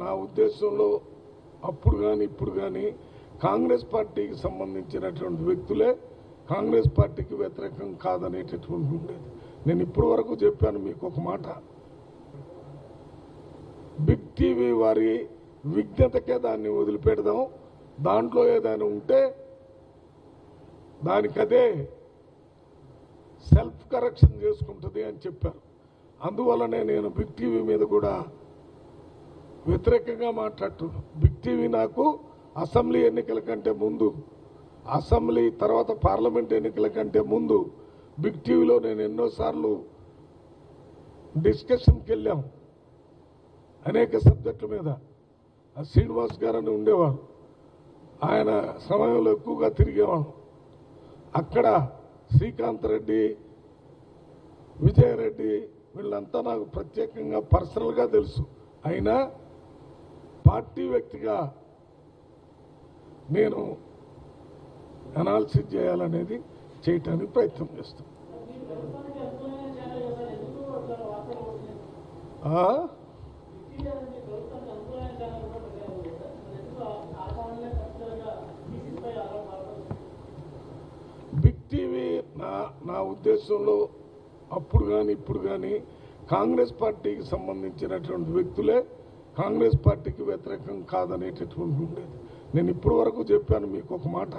నా ఉద్దేశంలో అప్పుడు కానీ ఇప్పుడు కానీ కాంగ్రెస్ పార్టీకి సంబంధించినటువంటి వ్యక్తులే కాంగ్రెస్ పార్టీకి వ్యతిరేకం కాదనేటటువంటి ఉండేది. నేను ఇప్పటి వరకు చెప్పాను మీకు ఒక మాట, బిగ్ టీవీ వారి విజ్ఞతకే దాన్ని వదిలిపెడదాం, దాంట్లో ఏదైనా ఉంటే దానికదే సెల్ఫ్ కరెక్షన్ చేసుకుంటుంది అని చెప్పారు. అందువల్లనే నేను బిగ్ టీవీ మీద కూడా వ్యతిరేకంగా మాట్లాడుతున్నాను. బిగ్ టీవీ నాకు అసెంబ్లీ ఎన్నికల కంటే ముందు, అసెంబ్లీ తర్వాత పార్లమెంట్ ఎన్నికల కంటే ముందు బిగ్ టీవీలో నేను ఎన్నోసార్లు డిస్కషన్కి వెళ్ళాం అనేక సబ్జెక్టుల మీద. శ్రీనివాస్ గారు అని ఉండేవారు, ఆయన సమయంలో ఎక్కువగా తిరిగేవాడు. అక్కడ శ్రీకాంత్ రెడ్డి, విజయరెడ్డి వీళ్ళంతా నాకు ప్రత్యేకంగా పర్సనల్గా తెలుసు. అయినా పార్టీ వ్యక్తిగా నేను అనాలిసిస్ చేయాలనేది చేయటానికి ప్రయత్నం చేస్తాను. బిగ్ టీవీ నా ఉద్దేశంలో అప్పుడు కానీ ఇప్పుడు కానీ కాంగ్రెస్ పార్టీకి సంబంధించినటువంటి వ్యక్తులే కాంగ్రెస్ పార్టీకి వ్యతిరేకం కాదనేటటువంటి ఉండేది. నేను ఇప్పటి వరకు చెప్పాను మీకు ఒక మాట,